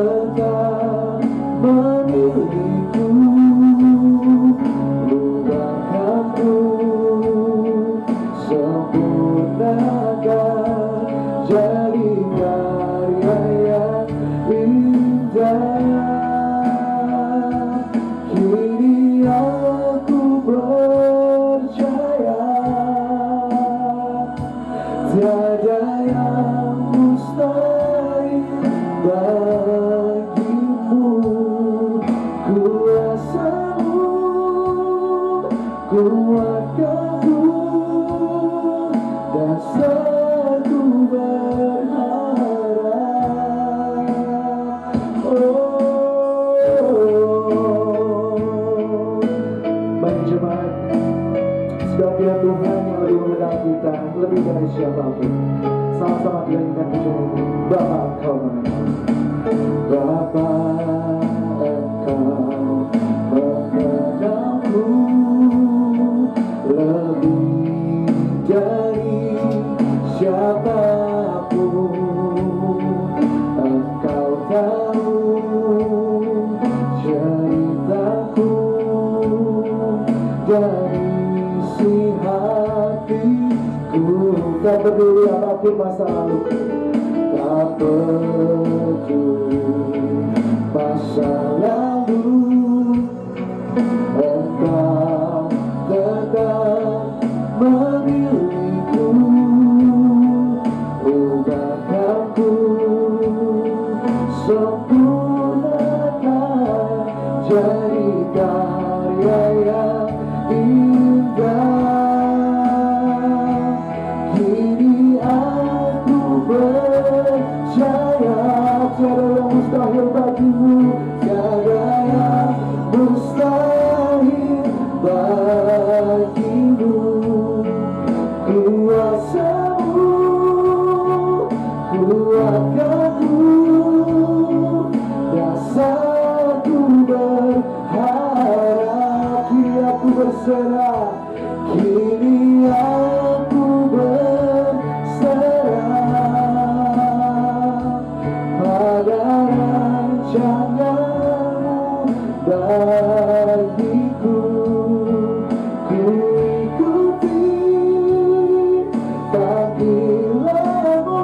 tetap memilihku, ubahkanku, sempurnakan jadi karya yang indah. Kini aku percaya tiada yang mustahil bagimu. Kuasamu kuatkanku, dasarku berharap. Baik jemaat, sebab dia Tuhan yang lebih mengenal kita lebih dari siapapun. Sama-sama kita ingat pujian ini. Bapa Engkau mengenal, Bapa Engkau mengenalku lebih dari siapapun. Engkau tahu ceritaku dari isi hatiku. Tak peduli apapun masa lalu, tak peduli masa lalu, Engkau tetap memilihku, ubahkanku, sempurnakan jadi karya yang indah. Kini aku percaya tiada yang mustahil bagimu, tiada yang mustahil bagimu. Kuasamu kuatkanku, dasarku berharap. Kini aku berserah, kini aku berserah pada rancanganmu bagiku. Ku ikuti panggilanmu,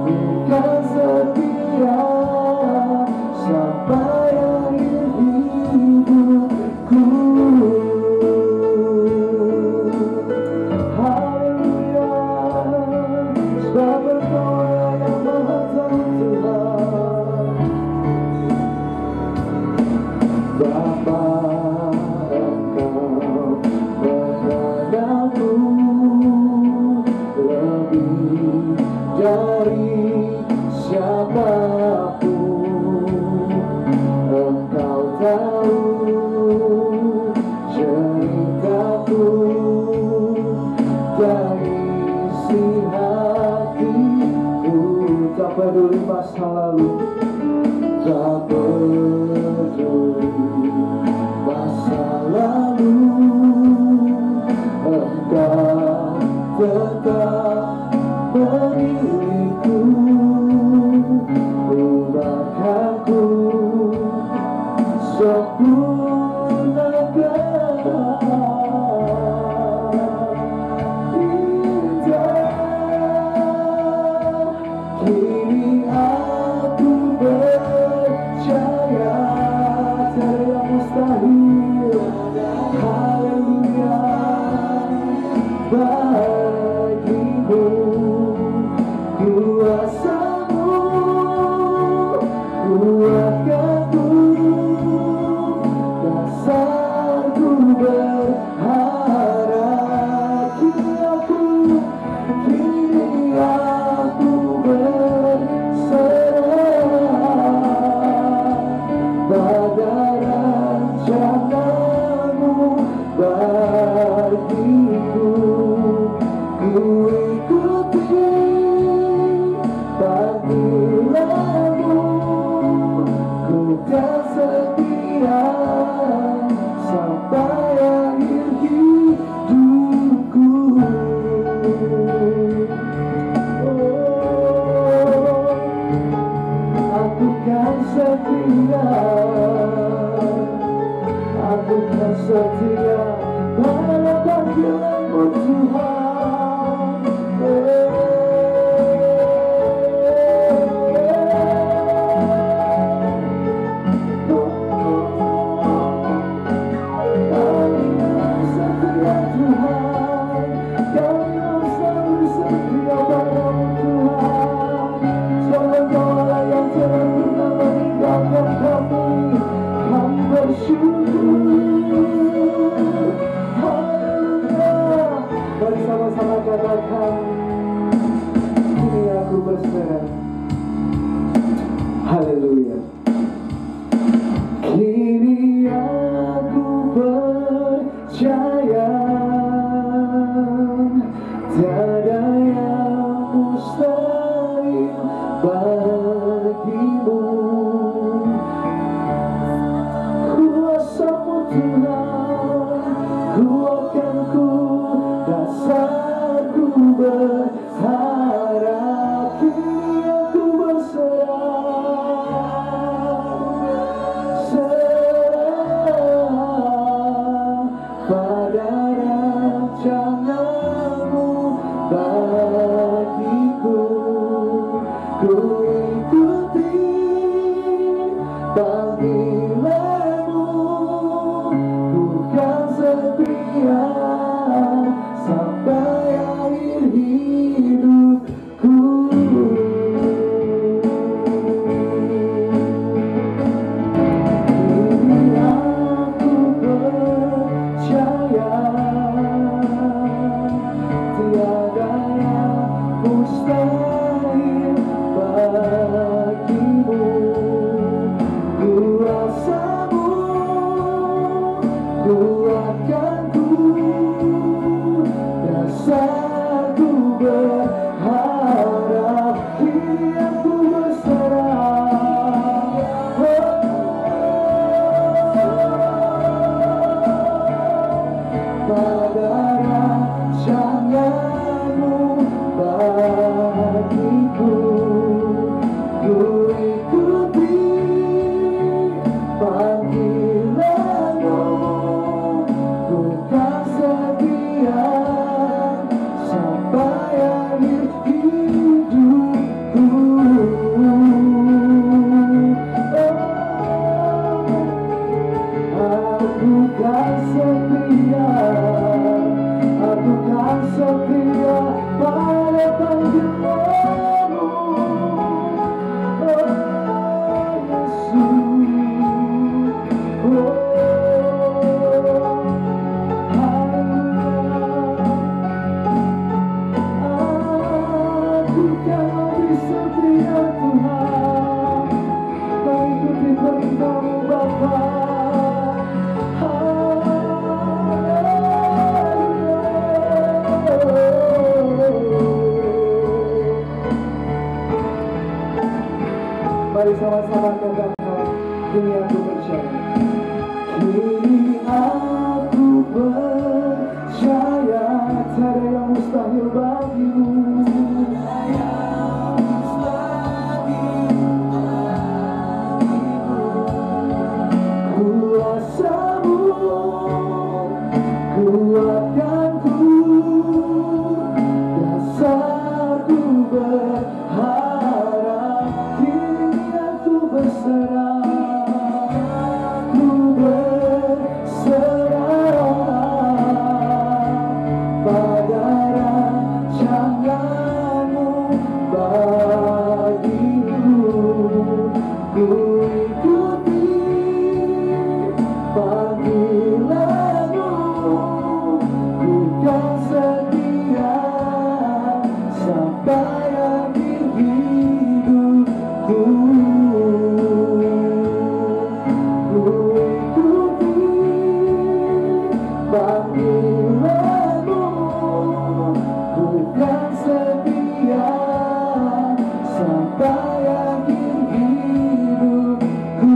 bukan setia sampai akhir hidupku. Haleluya, sebab Engkau yang Maha Tahu Tuhan. setia, aku kan setia pada panggilanmu Tuhan. Bersama-sama katakan, kini aku berserah. Haleluya. Kini aku percaya tiada yang mustahil bagimu. Kuasa-Mu Tuhan, kuatkanku, dasarku berharap. Kini aku berserah, serah pada rancangan-Mu bagiku. Ku ikuti panggilan-Mu, ku kan setia sampai akhir hidupku. Kini aku percaya tiada yang mustahil bagimu. Kuasa-Mu kuatkanku, dasarku berharap. Kini aku berserah, pada rancangan-Mu bagiku. Ku ikuti panggilan-Mu, ku kan setia sampai akhir hidupku. Aku kan setia, aku kan setia pada panggilan-Mu, oh Yesus. Aku kan lebih setia Tuhan, mengikuti perintah-Mu Bapa. Mari sama-sama katakan, kini aku percaya. Kini aku percaya tiada yang mustahil bagimu. Kuasa-Mu kuatkanku, dasarku berharap. Kini aku berserah, ku berserah pada rancangan-Mu bagiku. Ku ikuti panggilan-Mu, ku kan setia sampai akhir hidupku. Ku ikuti panggilan-Mu, ku kan setia sampai akhir hidupku.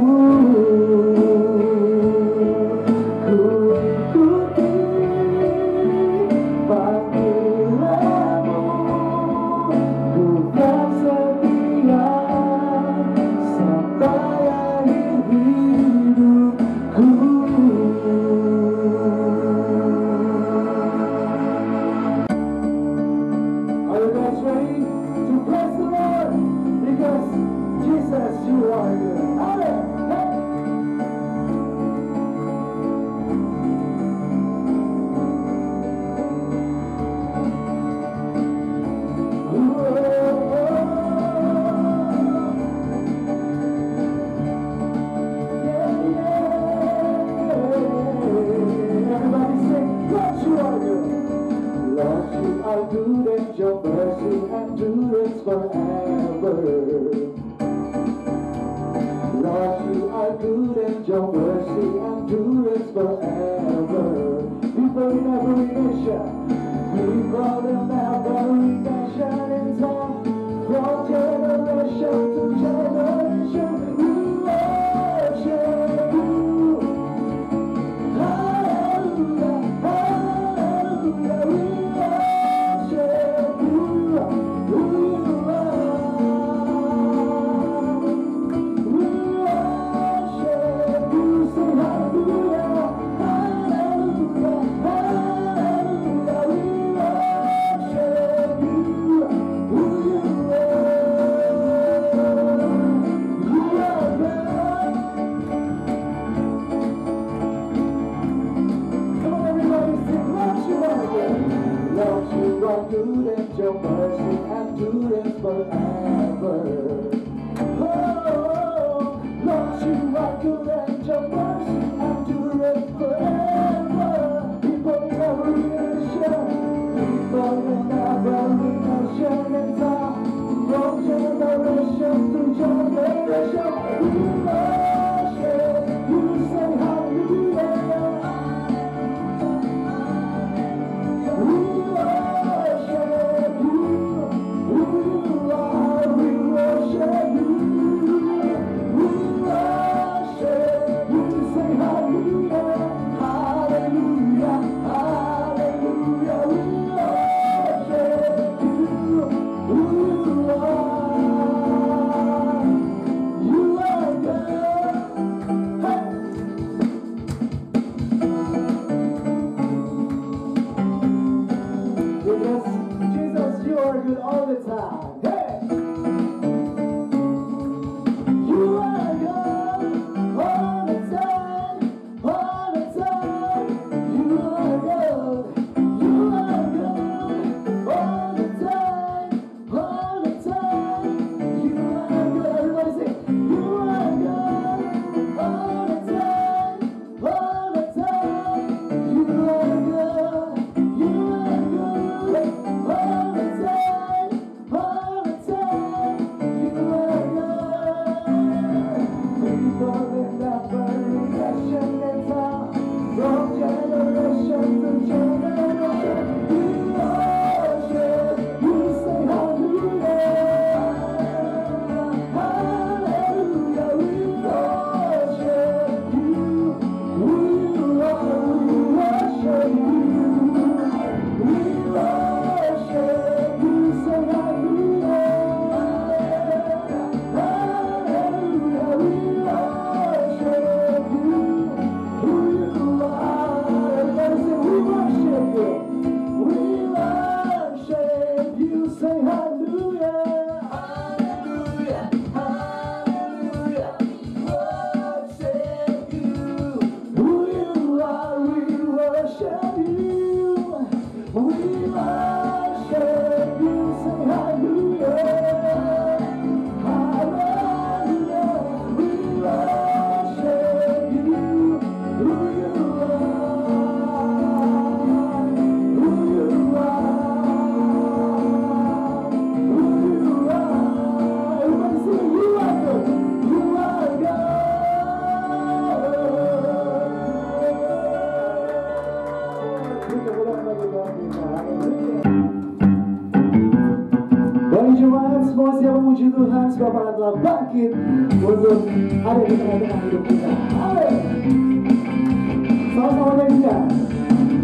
mercy endures forever. Lord, you are good and your mercy endures forever. People in every nation, people in every nation in time, from generation to generation, we worship you. Hallelujah, hallelujah, we worship you. Who you are. We worship you. Say hallelujah, hallelujah, hallelujah, we worship you. Who you are God. Come on, everybody, sing, Lord, you are good. Lord, you are good and your mercy endures forever. Oh, Lord, you are good and your mercy endures forever. People in every nation, people in every nation and time, from generation to generation, we worship you. Say hallelujah. We worship you. Who you are, we worship you. We worship you. Say hallelujah, hallelujah, hallelujah. We worship you. Who you are. You are God. Hey. Because Jesus, you are good all the time. Hey! You are good all the time, all the time. You are good, you are good all the time, all the time. You are good. Everybody sing. You are good all the time, all the time. You are good, you are good all the time, all the time. You are good. People in every nation and time, from generation to generation, we worship you. Say hallelujah, hallelujah. We worship you. We worship you. We worship you. Say hallelujah, hallelujah. We worship you. Who you are. Everybody say, we worship you. We worship you. Say hallelujah, hallelujah, hallelujah. Worship you. Who you are, we worship you. We worship you. Say hallelujah, hallelujah. We worship you. Who you are, who you are, who you are. Everybody sing, you are good, you are Bagi jemaat semua siapa puji Tuhan sebab Allah telah bangkit untuk ada di tengah-tengah hidup kita. Amin. Sama-sama nyanyikan.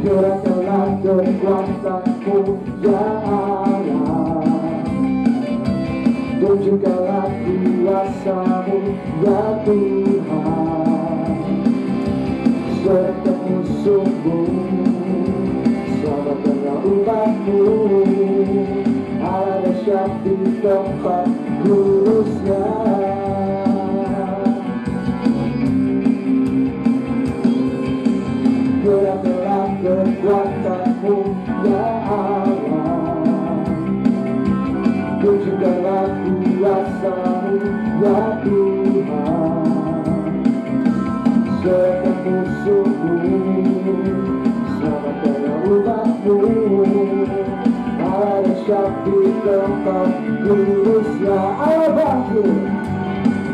Gerakkanlah kekuatanmu ya Allah, tunjukkanlah kuasamu ya Tuhan. Serahkan musuhmu, selamatkanlah umatmu. Ada syaf di tempat lurusnya. Gerakkanlah kekuatanmu ya Allah, tunjukkanlah kuasamu ya Tuhan. Serahkan musuhmu, selamatkanlah umatmu. Ada syaf di tempat kudusnya. Allah bangkit,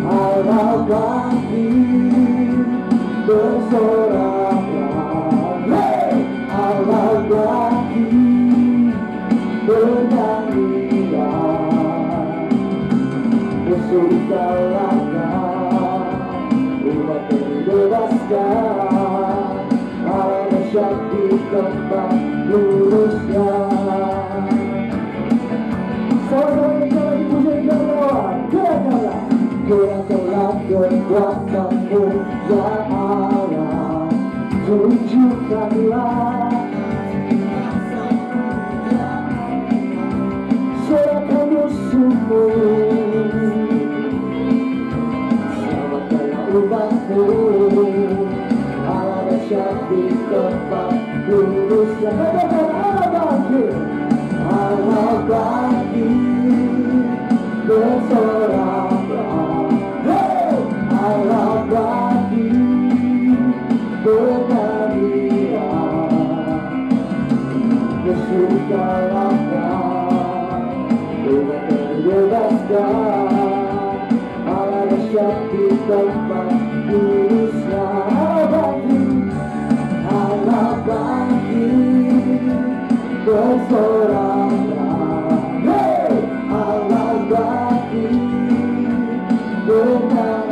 Allah bangkit, bersoraklah. Hey! Allah bangkit, bernyanyilah. Musuh dikalahkan, umat dibebaskan. Allah dahsyat di tempat lurusnya. Sama-sama kita lagi pujikan Tuhan. Gerakkanlah, gerakkanlah kekuatanmu ya Allah. Tunjukkanlah serahkan musuhmu. Selamatkanlah umatmu. Allah dahsyat di tempat kudusnya. Katakan Allah bangkit, Allah bangkit, bersoraklah. Hey! Allah bangkit, bernyanyilah. Musuh dikalahkan, umat terbebaskan. Allah dahsyat di tempat kudusnya. Allah bangkit, bersoraklah. Hey! Allah bangkit, bernyanyilah.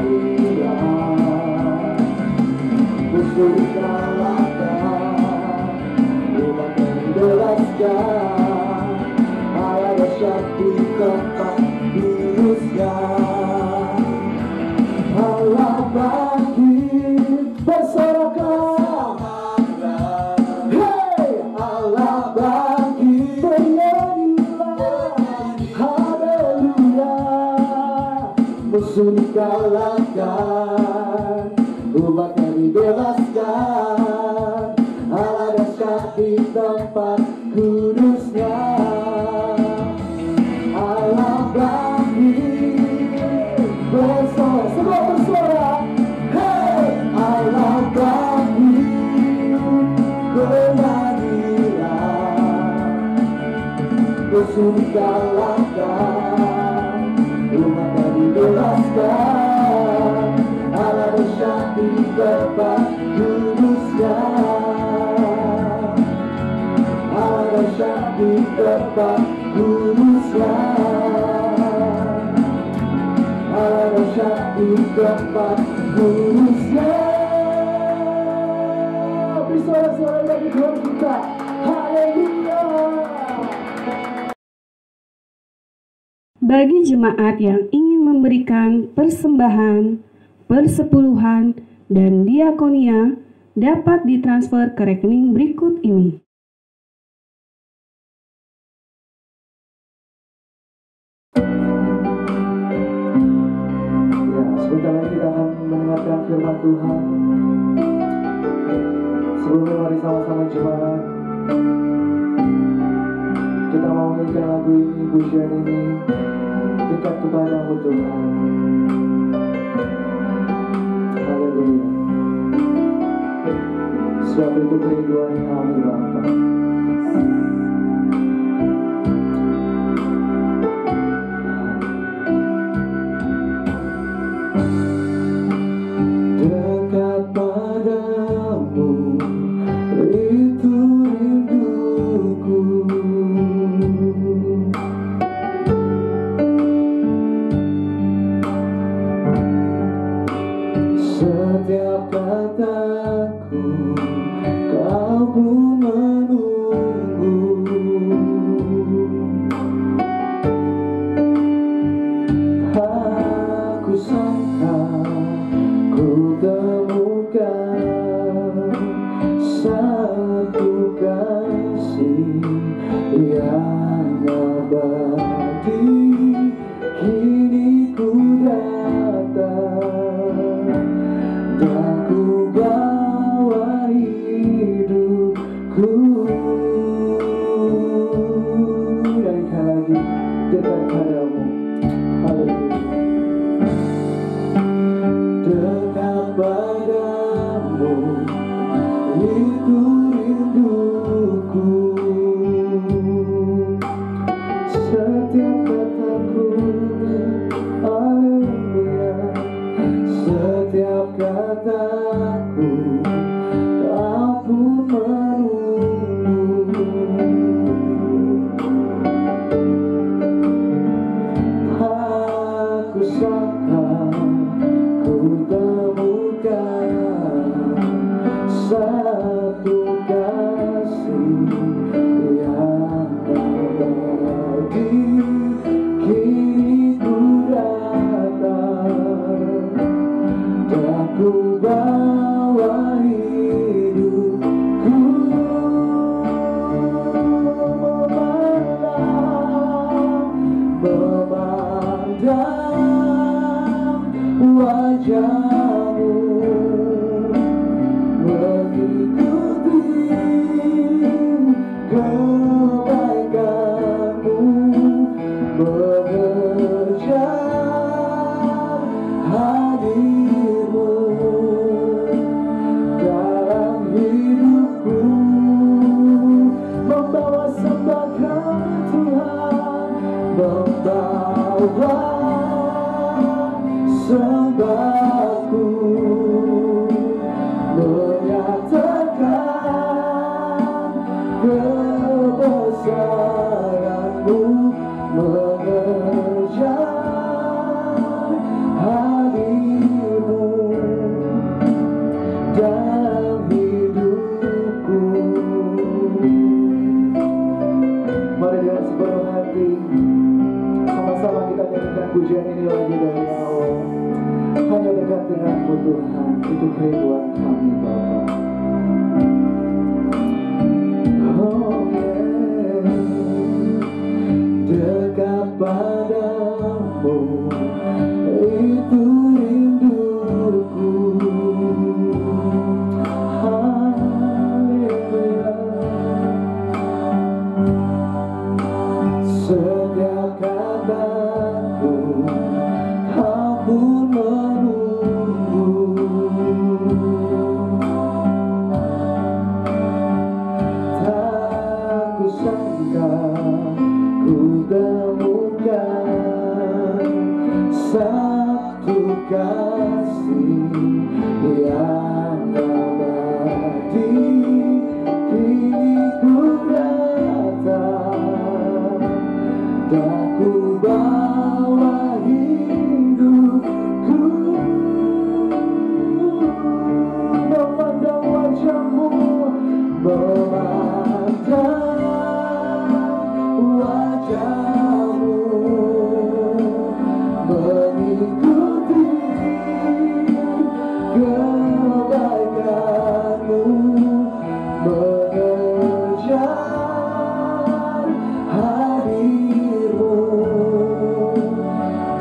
Musuh dikalahkan, umat terbebaskan. Allah dahsyat di tempat kudusnya. Allah bangkit, bersoraklah. Hey! Allah bangkit, bernyanyilah. Haleluya. Musuh dikalahkan, umatnya dibebaskan. Allah dahsyat di tempat kudusnya. Allah bangkit, bersorak, semua bersorak. Hey! Allah bangkit, bernyanyilah. Musuh dikalahkan, umatnya dibebaskan. Allah dahsyat di tempat kudusnya. Allah dahsyat di tempat kudusnya. Allah dahsyat di tempat kudusnya. Beri suara-suara bagi Tuhan kita. Haleluya. Bagi jemaat yang ingin memberikan persembahan, persepuluhan, dan diakonia dapat ditransfer ke rekening berikut ini. Ya, sebentar lagi kita akan mendengarkan firman Tuhan. Sebelumnya mari sama-sama jemaat kita mau menyanyikan lagu ini, pujian ini, dekat kepadamu Tuhan. Haleluya. Sebab itu kerinduan kami Bapa. Dekat padamu itu rinduku. Setiap kataku kau pun menunggu. Aku sangka ku temukan satu kasih yang abadi. Kini ku datang dan ku bawa hidup kataku, kau pun menunggu. Aku sangka ku temukan satu kasih yang abadi. Kini ku datang dan ku bawa hidupku memandang wajahmu, mengikuti kebaikanmu, mengejar hadirmu dalam hidupku, membawa sembah kepada Tuhan, membawa sembahku, menyatakan kebesaranmu, mengejar hadirmu dalam hidupku. Mari dengan sepenuh hati sama-sama kita nyanyikan pujian ini lagi dari awal. Hanya dekat denganmu Tuhan, itu kerinduan kami Bapa. Oh yeah, dekat padamu, itu rinduku. Haleluya. Setiap kataku, kau pun menunggu. Tak kusangka ku temukan satu kasih yang abadi. Kini ku datang dan ku bawa hidupku, memandang wajahmu, memandang wajahmu, mengikuti kebaikanmu, mengejar hadirmu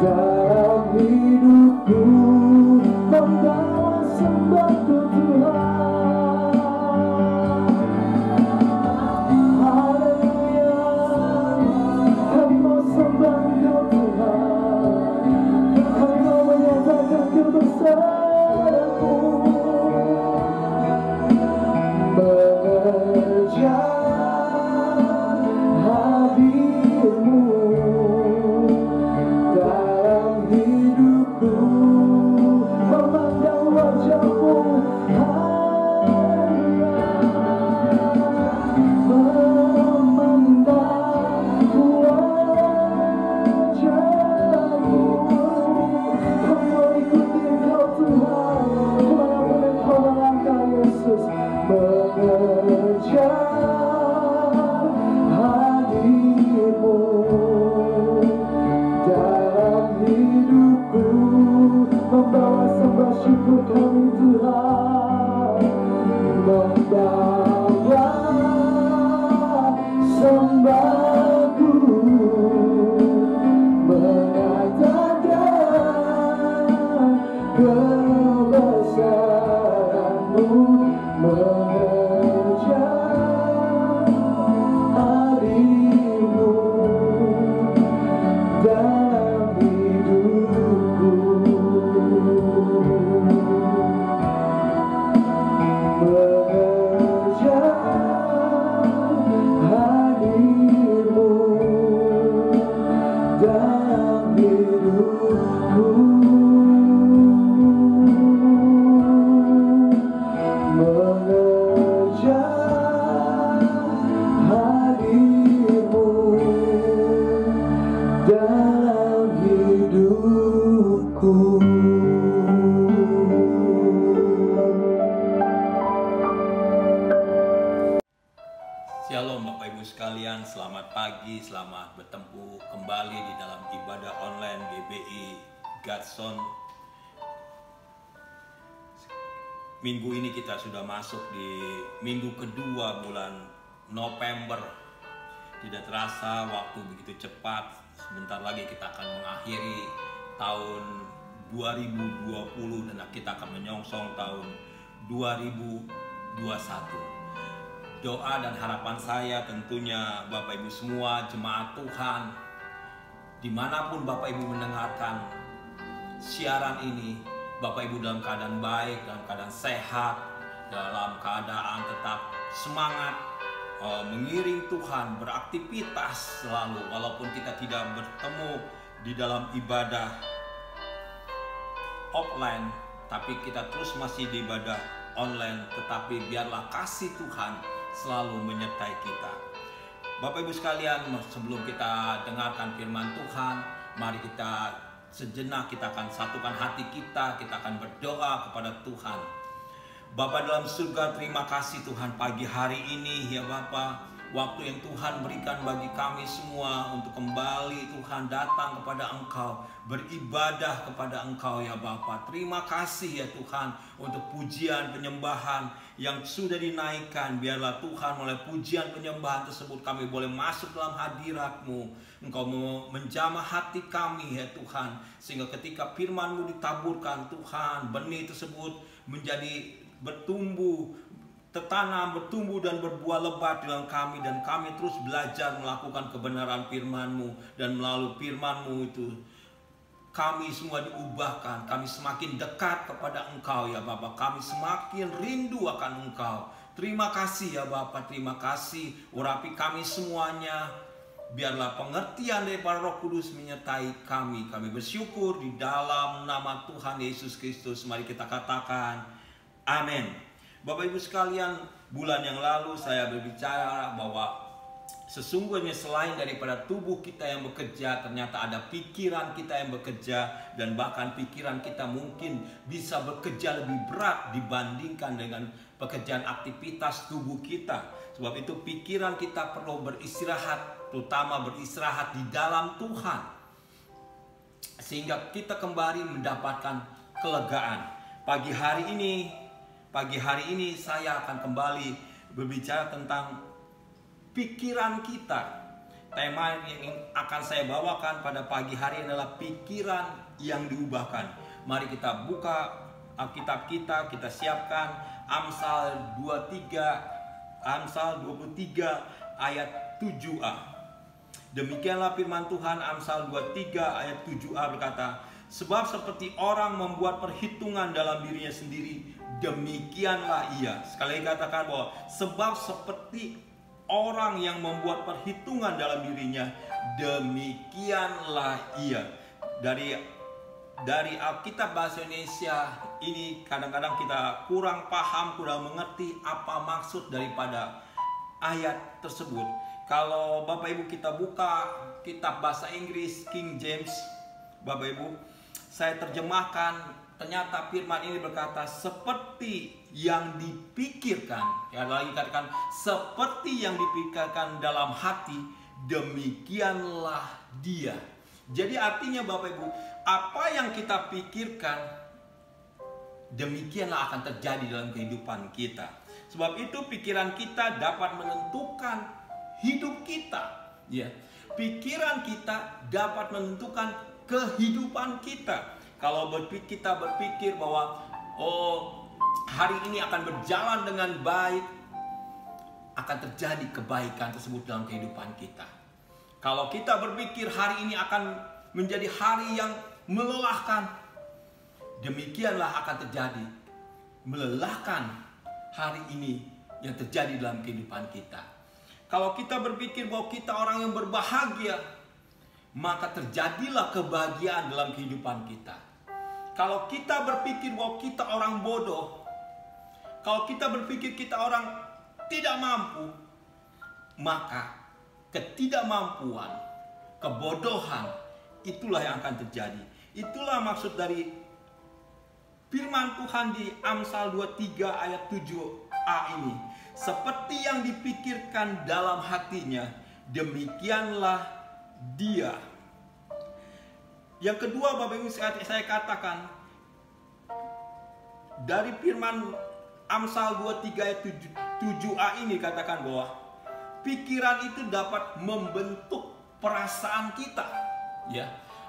dalam hidupku, membawa sembah ke Tuhan. Haleluya, kami mau sembah ke Tuhan, kami mau menyatakan kebesaranmu, mengejar hadirmu dalam hidupku, memandang wajahmu. Haleluya, memandang wajahmu, kami mau ikuti Engkau Tuhan, kemanapun Engkau melangkah Yesus, mengejar hadirmu dalam hidupku, membawa sembah syukur kami Tuhan, membawa sembahku, menyatakan kebesaranmu, mengejar hadirmu dalam hidupku, mengejar hadirmu dalam hidupku. lagi, selamat bertemu kembali di dalam ibadah online GBI Godson. Minggu ini kita sudah masuk di minggu kedua bulan November. Tidak terasa waktu begitu cepat. Sebentar lagi kita akan mengakhiri tahun 2020 dan kita akan menyongsong tahun 2021. Doa dan harapan saya tentunya Bapak Ibu semua jemaat Tuhan, dimanapun Bapak Ibu mendengarkan siaran ini, Bapak Ibu dalam keadaan baik, dalam keadaan sehat, dalam keadaan tetap semangat, mengiring Tuhan, beraktivitas selalu, walaupun kita tidak bertemu di dalam ibadah offline, tapi kita terus masih di ibadah online, tetapi biarlah kasih Tuhan selalu menyertai kita. Bapak Ibu sekalian, sebelum kita dengarkan firman Tuhan, mari kita sejenak kita akan satukan hati kita akan berdoa kepada Tuhan. Bapa dalam surga, terima kasih Tuhan pagi hari ini ya Bapa, waktu yang Tuhan berikan bagi kami semua untuk kembali Tuhan datang kepada Engkau, beribadah kepada Engkau ya Bapa. Terima kasih ya Tuhan untuk pujian penyembahan yang sudah dinaikkan. Biarlah Tuhan oleh pujian penyembahan tersebut kami boleh masuk dalam hadirat-Mu. Engkau mau menjamah hati kami ya Tuhan, sehingga ketika firman-Mu ditaburkan Tuhan, benih tersebut menjadi bertumbuh, tertanam, bertumbuh dan berbuah lebat dalam kami, dan kami terus belajar melakukan kebenaran firman-Mu, dan melalui firman-Mu itu kami semua diubahkan, kami semakin dekat kepada Engkau ya Bapa, kami semakin rindu akan Engkau. Terima kasih ya Bapa, terima kasih, urapi kami semuanya, biarlah pengertian daripada Roh Kudus menyertai kami. Kami bersyukur di dalam nama Tuhan Yesus Kristus, mari kita katakan amin. Bapak Ibu sekalian, bulan yang lalu saya berbicara bahwa sesungguhnya selain daripada tubuh kita yang bekerja, ternyata ada pikiran kita yang bekerja, dan bahkan pikiran kita mungkin bisa bekerja lebih berat dibandingkan dengan pekerjaan aktivitas tubuh kita. Sebab itu pikiran kita perlu beristirahat, terutama beristirahat di dalam Tuhan, sehingga kita kembali mendapatkan kelegaan. Pagi hari ini saya akan kembali berbicara tentang pikiran kita. Tema yang akan saya bawakan pada pagi hari adalah pikiran yang diubahkan. Mari kita buka Alkitab kita siapkan Amsal 23 ayat 7a. Demikianlah firman Tuhan. Amsal 23 ayat 7a berkata, sebab seperti orang membuat perhitungan dalam dirinya sendiri, demikianlah ia. Sekali lagi katakan bahwa sebab seperti orang yang membuat perhitungan dalam dirinya, demikianlah ia. Dari Alkitab bahasa Indonesia ini kadang-kadang kita kurang paham, kurang mengerti apa maksud daripada ayat tersebut. Kalau Bapak Ibu kita buka kitab bahasa Inggris King James, Bapak Ibu, saya terjemahkan, ternyata firman ini berkata seperti yang dipikirkan. Ya, lagi katakan seperti yang dipikirkan dalam hati, demikianlah dia. Jadi artinya Bapak Ibu, apa yang kita pikirkan, demikianlah akan terjadi dalam kehidupan kita. Sebab itu pikiran kita dapat menentukan hidup kita. Ya, pikiran kita dapat menentukan kehidupan kita. Kalau kita berpikir bahwa hari ini akan berjalan dengan baik, akan terjadi kebaikan tersebut dalam kehidupan kita. Kalau kita berpikir hari ini akan menjadi hari yang melelahkan, demikianlah akan terjadi melelahkan hari ini yang terjadi dalam kehidupan kita. Kalau kita berpikir bahwa kita orang yang berbahagia, maka terjadilah kebahagiaan dalam kehidupan kita. Kalau kita berpikir bahwa kita orang bodoh, kalau kita berpikir kita orang tidak mampu, maka ketidakmampuan, kebodohan, itulah yang akan terjadi. Itulah maksud dari firman Tuhan di Amsal 23 ayat 7a ini. Seperti yang dipikirkan dalam hatinya, demikianlah dia. Yang kedua, Bapak Ibu, saya katakan dari firman Amsal 23 ayat 7a ini katakan bahwa pikiran itu dapat membentuk perasaan kita, ya.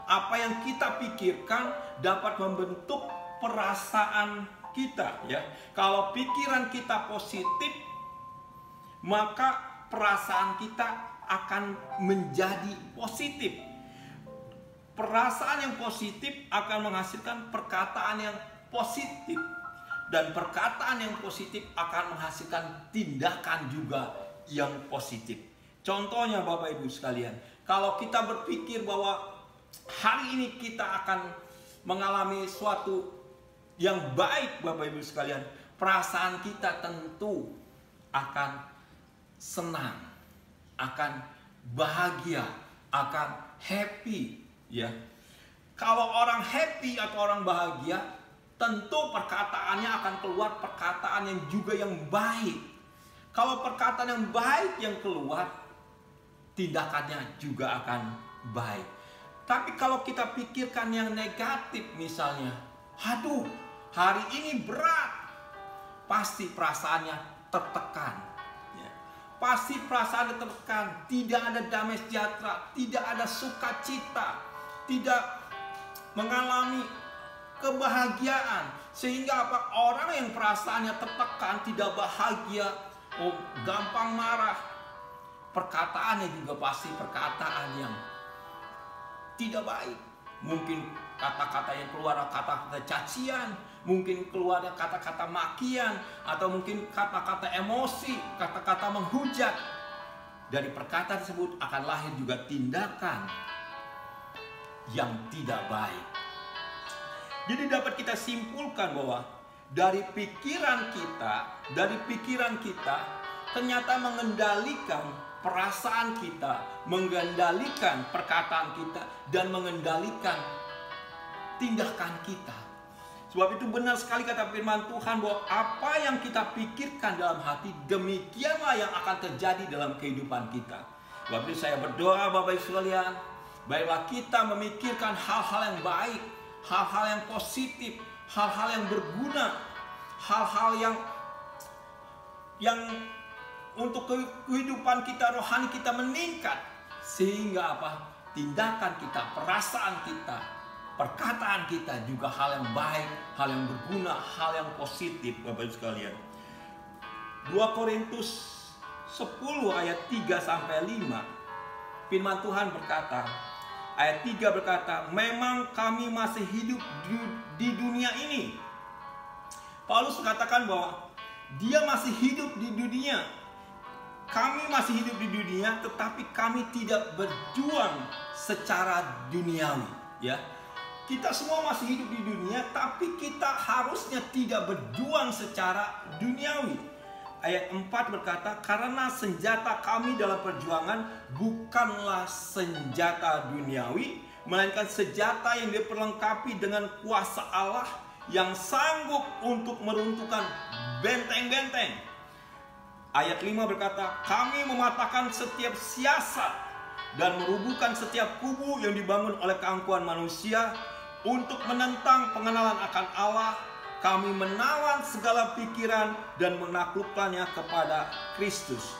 Apa yang kita pikirkan dapat membentuk perasaan kita, ya. Kalau pikiran kita positif, maka perasaan kita akan menjadi positif. Perasaan yang positif akan menghasilkan perkataan yang positif, dan perkataan yang positif akan menghasilkan tindakan juga yang positif. Contohnya Bapak Ibu sekalian, kalau kita berpikir bahwa hari ini kita akan mengalami suatu yang baik, Bapak Ibu sekalian, perasaan kita tentu akan senang, akan bahagia, akan happy, ya. Kalau orang happy atau orang bahagia, tentu perkataannya akan keluar perkataan yang juga yang baik. Kalau perkataan yang baik yang keluar, tindakannya juga akan baik. Tapi kalau kita pikirkan yang negatif misalnya, aduh, hari ini berat, pasti perasaannya tertekan, ya. Pasti perasaannya tertekan, tidak ada damai sejahtera, tidak ada sukacita, tidak mengalami kebahagiaan. Sehingga apa? Orang yang perasaannya tertekan, tidak bahagia, gampang marah, perkataannya juga pasti perkataan yang tidak baik. Mungkin kata-kata yang keluar kata-kata cacian, mungkin keluar kata-kata makian, atau mungkin kata-kata emosi, kata-kata menghujat. Dari perkataan tersebut akan lahir juga tindakan yang tidak baik. Jadi dapat kita simpulkan bahwa dari pikiran kita ternyata mengendalikan perasaan kita, mengendalikan perkataan kita, dan mengendalikan tindakan kita. Sebab itu benar sekali kata firman Tuhan bahwa apa yang kita pikirkan dalam hati, demikianlah yang akan terjadi dalam kehidupan kita. Sebab itu saya berdoa Bapak Ibu sekalian, baiklah kita memikirkan hal-hal yang baik, hal-hal yang positif, hal-hal yang berguna, hal-hal yang untuk kehidupan kita, rohani kita meningkat. Sehingga apa? Tindakan kita, perasaan kita, perkataan kita juga hal yang baik, hal yang berguna, hal yang positif, Bapak Ibu sekalian. 2 Korintus 10 ayat 3-5, firman Tuhan berkata, ayat 3 berkata, memang kami masih hidup di dunia ini. Paulus katakan bahwa dia masih hidup di dunia. Kami masih hidup di dunia, tetapi kami tidak berjuang secara duniawi, ya. Kita semua masih hidup di dunia, tapi kita harusnya tidak berjuang secara duniawi. Ayat 4 berkata, karena senjata kami dalam perjuangan bukanlah senjata duniawi, melainkan senjata yang diperlengkapi dengan kuasa Allah yang sanggup untuk meruntuhkan benteng-benteng. Ayat 5 berkata, kami mematahkan setiap siasat dan merubuhkan setiap kubu yang dibangun oleh keangkuhan manusia untuk menentang pengenalan akan Allah. Kami menawan segala pikiran dan menaklukkannya kepada Kristus.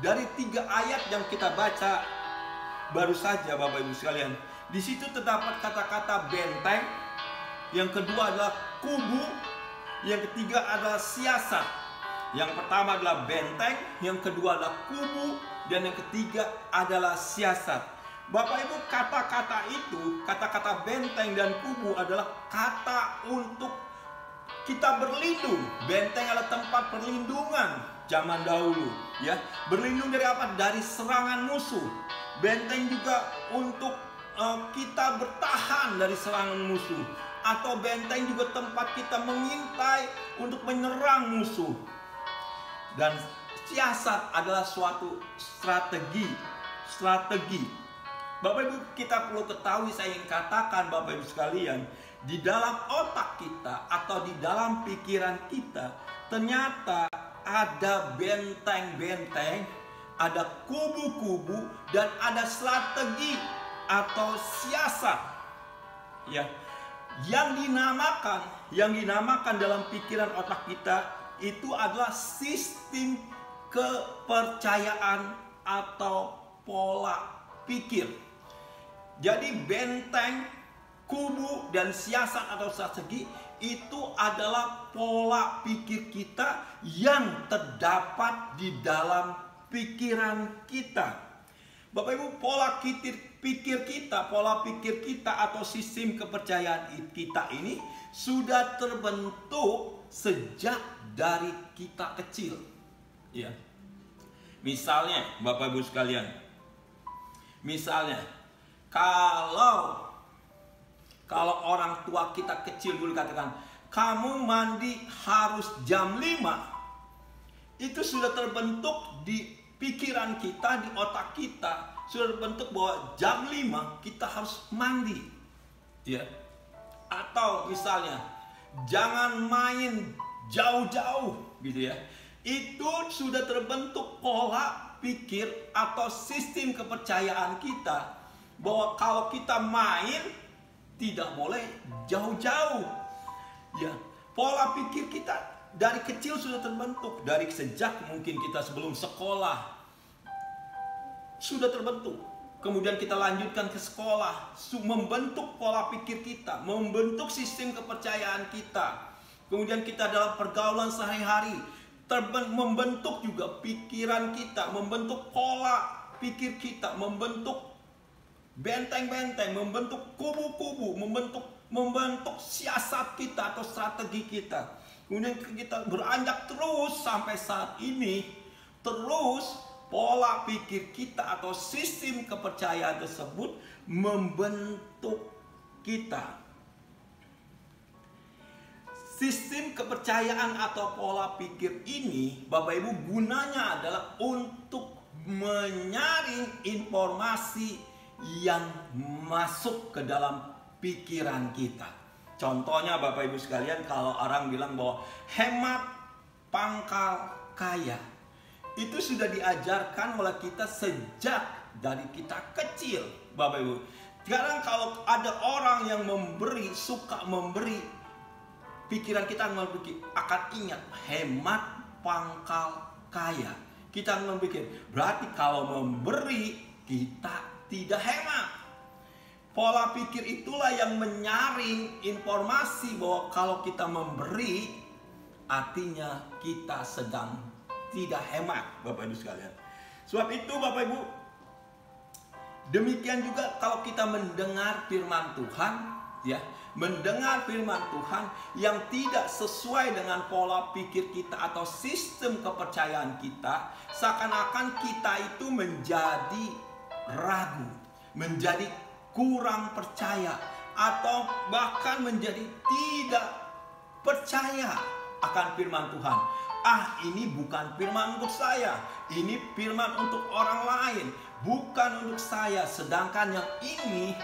Dari 3 ayat yang kita baca baru saja Bapak Ibu sekalian, di situ terdapat kata-kata benteng, yang kedua adalah kubu, yang ketiga adalah siasat. Yang pertama adalah benteng, yang kedua adalah kubu, dan yang ketiga adalah siasat. Bapak Ibu, kata-kata itu, kata-kata benteng dan kubu adalah kata untuk kita berlindung. Benteng adalah tempat perlindungan zaman dahulu, ya. Berlindung dari apa? Dari serangan musuh. Benteng juga untuk kita bertahan dari serangan musuh. Atau benteng juga tempat kita mengintai untuk menyerang musuh. Dan siasat adalah suatu strategi. Bapak Ibu, kita perlu ketahui, saya ingin katakan Bapak Ibu sekalian, di dalam otak kita atau di dalam pikiran kita ternyata ada benteng-benteng ada kubu-kubu, dan ada strategi atau siasat. Ya, yang dinamakan dalam pikiran otak kita itu adalah sistem kepercayaan atau pola pikir. Jadi benteng, kubu, dan siasat atau strategi itu adalah pola pikir kita yang terdapat di dalam pikiran kita. Bapak Ibu, pola pikir kita atau sistem kepercayaan kita ini sudah terbentuk sejak dari kita kecil. Ya. Misalnya, Bapak Ibu sekalian, kalau orang tua kita kecil dulu katakan, kamu mandi harus jam 5. Itu sudah terbentuk di pikiran kita, di otak kita. Sudah terbentuk bahwa jam 5 kita harus mandi. Ya. Atau misalnya, jangan main jauh-jauh gitu ya. Itu sudah terbentuk pola pikir atau sistem kepercayaan kita bahwa kalau kita main tidak boleh jauh-jauh. Ya, pola pikir kita dari kecil sudah terbentuk, dari sejak mungkin kita sebelum sekolah sudah terbentuk. Kemudian kita lanjutkan ke sekolah, membentuk pola pikir kita, membentuk sistem kepercayaan kita. Kemudian kita dalam pergaulan sehari-hari membentuk juga pikiran kita, membentuk pola pikir kita, membentuk benteng-benteng, membentuk kubu-kubu, membentuk siasat kita atau strategi kita. Kemudian kita beranjak terus sampai saat ini, terus pola pikir kita atau sistem kepercayaan tersebut membentuk kita. Sistem kepercayaan atau pola pikir ini, Bapak Ibu, gunanya adalah untuk menyaring informasi yang masuk ke dalam pikiran kita. Contohnya Bapak Ibu sekalian, kalau orang bilang bahwa hemat pangkal kaya, itu sudah diajarkan oleh kita sejak dari kita kecil, Bapak Ibu. Sekarang kalau ada orang yang suka memberi, pikiran kita akan ingat hemat pangkal kaya. Kita akan berpikir, berarti kalau memberi kita tidak hemat. Pola pikir itulah yang menyaring informasi bahwa kalau kita memberi, artinya kita sedang tidak hemat, Bapak Ibu sekalian. Sebab itu Bapak Ibu, demikian juga kalau kita mendengar firman Tuhan, ya, mendengar firman Tuhan yang tidak sesuai dengan pola pikir kita atau sistem kepercayaan kita, seakan-akan kita itu menjadi ragu, menjadi kurang percaya, atau bahkan menjadi tidak percaya akan firman Tuhan. Ini bukan firman untuk saya, ini firman untuk orang lain, bukan untuk saya. Sedangkan yang ini,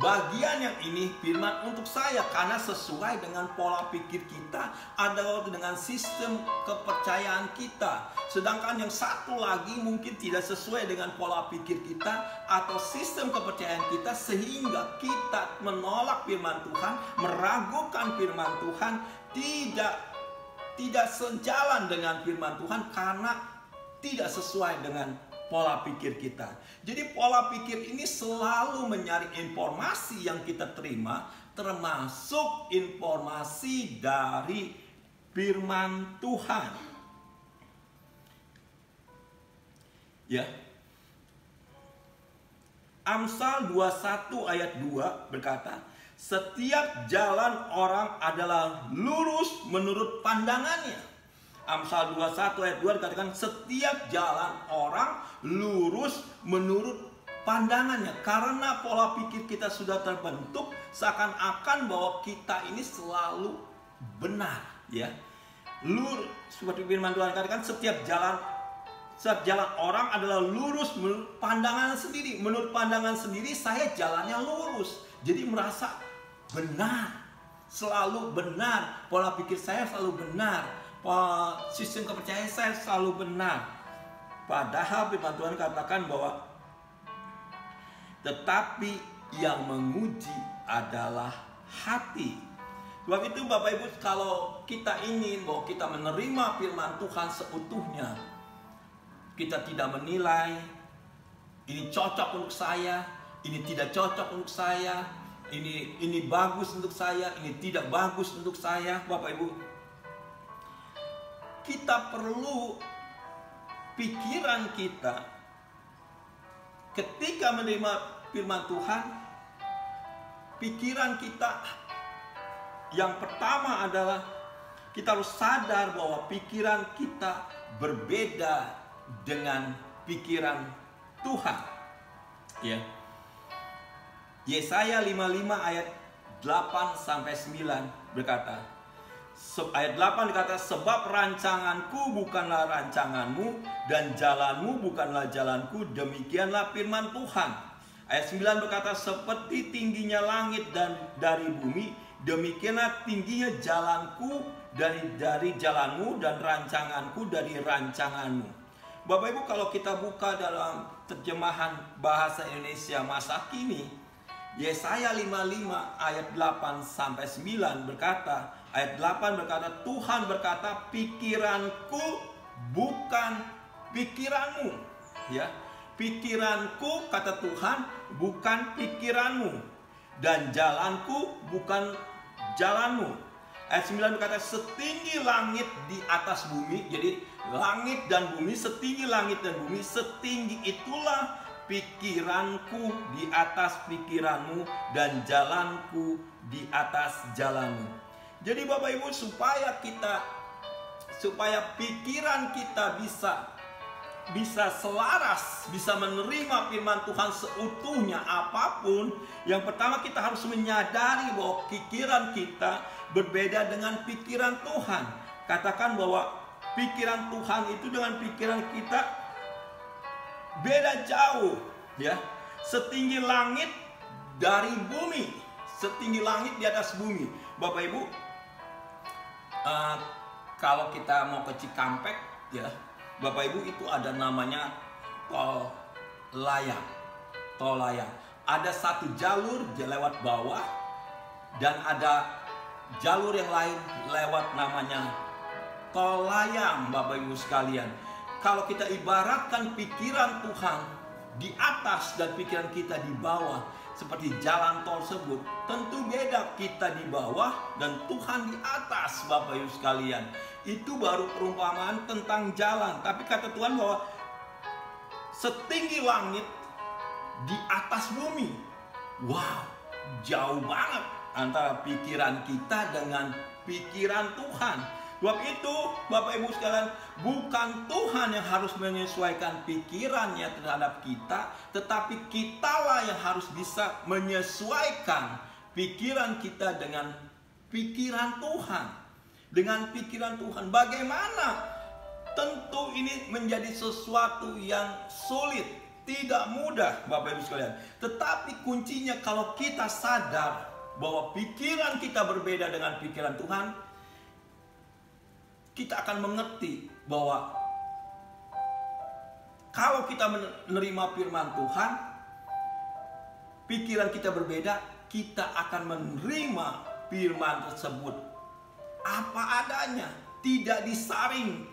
bagian yang ini firman untuk saya, karena sesuai dengan pola pikir kita, adalah dengan sistem kepercayaan kita. Sedangkan yang satu lagi mungkin tidak sesuai dengan pola pikir kita atau sistem kepercayaan kita, sehingga kita menolak firman Tuhan, meragukan firman Tuhan, tidak sejalan dengan firman Tuhan karena tidak sesuai dengan pola pikir kita. Jadi pola pikir ini selalu mencari informasi yang kita terima, termasuk informasi dari firman Tuhan. Ya. Amsal 21 ayat 2 berkata, setiap jalan orang adalah lurus menurut pandangannya. Amsal 21 ayat 2 dikatakan setiap jalan orang lurus menurut pandangannya. Karena pola pikir kita sudah terbentuk, seakan-akan bahwa kita ini selalu benar, ya. Seperti firman Tuhan katakan setiap jalan orang adalah lurus menurut pandangan sendiri. Menurut pandangan sendiri saya jalannya lurus, jadi merasa benar, selalu benar. Pola pikir saya selalu benar, sistem kepercayaan saya selalu benar. Padahal firman Tuhan katakan bahwa tetapi yang menguji adalah hati. Sebab itu Bapak Ibu, kalau kita ingin bahwa kita menerima firman Tuhan seutuhnya, kita tidak menilai ini cocok untuk saya, ini tidak cocok untuk saya, ini bagus untuk saya, ini tidak bagus untuk saya. Bapak Ibu, kita perlu pikiran kita ketika menerima firman Tuhan, pikiran kita yang pertama adalah kita harus sadar bahwa pikiran kita berbeda dengan pikiran Tuhan. Ya. Yesaya 55 ayat 8 sampai 9 berkata, ayat 8 dikata, sebab rancanganku bukanlah rancanganmu dan jalanmu bukanlah jalanku, demikianlah firman Tuhan. Ayat 9 berkata, seperti tingginya langit dan dari bumi, demikianlah tingginya jalanku dari jalanmu dan rancanganku dari rancanganmu. Bapak Ibu, kalau kita buka dalam terjemahan bahasa Indonesia masa kini, Yesaya 55 ayat 8 sampai 9 berkata, ayat 8 berkata, Tuhan berkata, pikiranku bukan pikiranmu. Ya, pikiranku, kata Tuhan, bukan pikiranmu, dan jalanku bukan jalanmu. Ayat 9 berkata, setinggi langit di atas bumi. Jadi langit dan bumi, setinggi langit dan bumi, setinggi itulah pikiranku di atas pikiranmu dan jalanku di atas jalanmu. Jadi Bapak Ibu, supaya pikiran kita bisa selaras, bisa menerima firman Tuhan seutuhnya apapun, yang pertama kita harus menyadari bahwa pikiran kita berbeda dengan pikiran Tuhan. Katakan bahwa pikiran Tuhan itu dengan pikiran kita beda jauh, ya. Setinggi langit dari bumi, setinggi langit di atas bumi. Bapak Ibu, kalau kita mau ke Cikampek, ya, Bapak Ibu, itu ada namanya tol layang. Tol layang. Ada satu jalur lewat bawah dan ada jalur yang lain lewat namanya tol layang, Bapak Ibu sekalian. Kalau kita ibaratkan pikiran Tuhan di atas dan pikiran kita di bawah, seperti jalan tol tersebut, tentu beda, kita di bawah dan Tuhan di atas, Bapak Ibu sekalian. Itu baru perumpamaan tentang jalan. Tapi kata Tuhan bahwa setinggi langit di atas bumi. Wow, jauh banget antara pikiran kita dengan pikiran Tuhan. Sebab itu Bapak Ibu sekalian, bukan Tuhan yang harus menyesuaikan pikirannya terhadap kita, tetapi kitalah yang harus bisa menyesuaikan pikiran kita dengan pikiran Tuhan. Dengan pikiran Tuhan. Bagaimana? Tentu ini menjadi sesuatu yang sulit, tidak mudah Bapak Ibu sekalian. Tetapi kuncinya kalau kita sadar bahwa pikiran kita berbeda dengan pikiran Tuhan, kita akan mengerti bahwa kalau kita menerima firman Tuhan, pikiran kita berbeda, kita akan menerima firman tersebut apa adanya, tidak disaring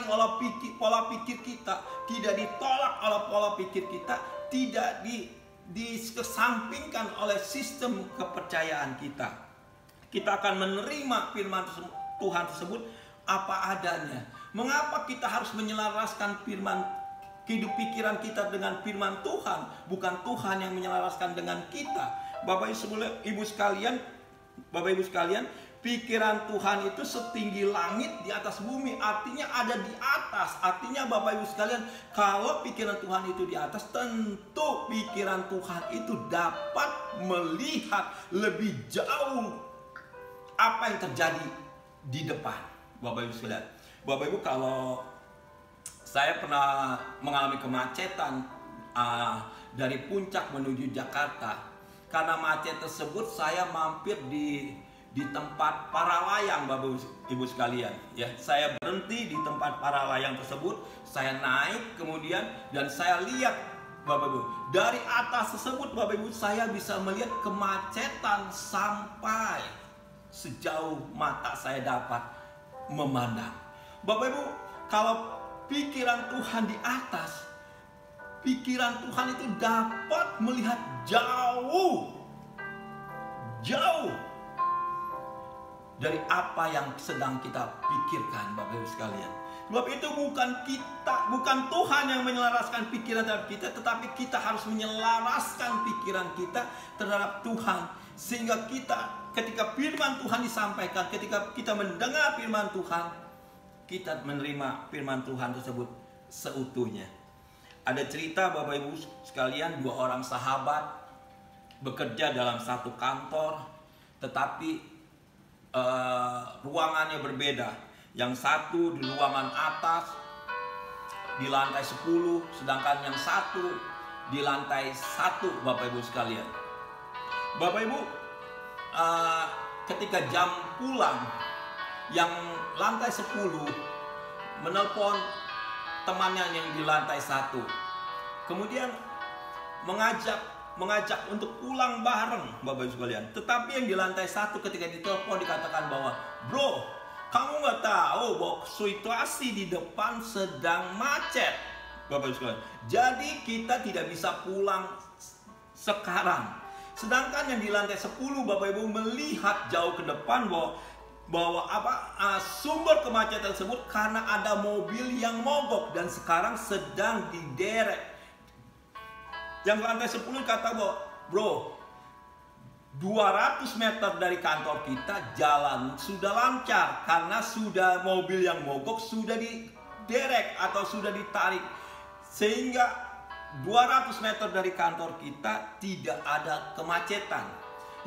oleh pola pikir kita, tidak ditolak oleh pola pikir kita, tidak dikesampingkan oleh sistem kepercayaan kita. Kita akan menerima firman Tuhan tersebut apa adanya. Mengapa kita harus menyelaraskan hidup pikiran kita dengan firman Tuhan, bukan Tuhan yang menyelaraskan dengan kita? Bapak Ibu sekalian, pikiran Tuhan itu setinggi langit di atas bumi, artinya ada di atas. Artinya Bapak Ibu sekalian, kalau pikiran Tuhan itu di atas, tentu pikiran Tuhan itu dapat melihat lebih jauh apa yang terjadi di depan. Bapak Ibu sekalian, Bapak Ibu, kalau saya pernah mengalami kemacetan dari Puncak menuju Jakarta, karena macet tersebut saya mampir di di tempat para layang, Bapak Ibu sekalian. Ya, saya berhenti di tempat para layang tersebut, saya naik kemudian dan saya lihat, Bapak Ibu, dari atas tersebut, Bapak Ibu, saya bisa melihat kemacetan sampai sejauh mata saya dapat memandang. Bapak Ibu, kalau pikiran Tuhan di atas, pikiran Tuhan itu dapat melihat jauh dari apa yang sedang kita pikirkan, Bapak Ibu sekalian. Sebab itu bukan Tuhan yang menyelaraskan pikiran terhadap kita, tetapi kita harus menyelaraskan pikiran kita terhadap Tuhan. Sehingga kita, ketika firman Tuhan disampaikan, ketika kita mendengar firman Tuhan, kita menerima firman Tuhan tersebut seutuhnya. Ada cerita, Bapak Ibu sekalian, 2 orang sahabat bekerja dalam satu kantor, tetapi ruangannya berbeda. Yang satu di ruangan atas di lantai 10, sedangkan yang satu di lantai 1, Bapak Ibu sekalian. Bapak Ibu, ketika jam pulang, yang lantai 10 menelpon temannya yang di lantai 1, kemudian mengajak untuk pulang bareng, Bapak Ibu sekalian. Tetapi yang di lantai 1 ketika ditelepon dikatakan bahwa, "Bro, kamu nggak tahu bahwa situasi di depan sedang macet, Bapak Ibu sekalian. Jadi kita tidak bisa pulang sekarang." Sedangkan yang di lantai 10, Bapak Ibu, melihat jauh ke depan bahwa sumber kemacetan tersebut karena ada mobil yang mogok dan sekarang sedang diderek. Yang lantai 10 kata bahwa, "Bro, 200 meter dari kantor kita jalan sudah lancar karena sudah mobil yang mogok sudah diderek atau sudah ditarik, sehingga 200 meter dari kantor kita tidak ada kemacetan."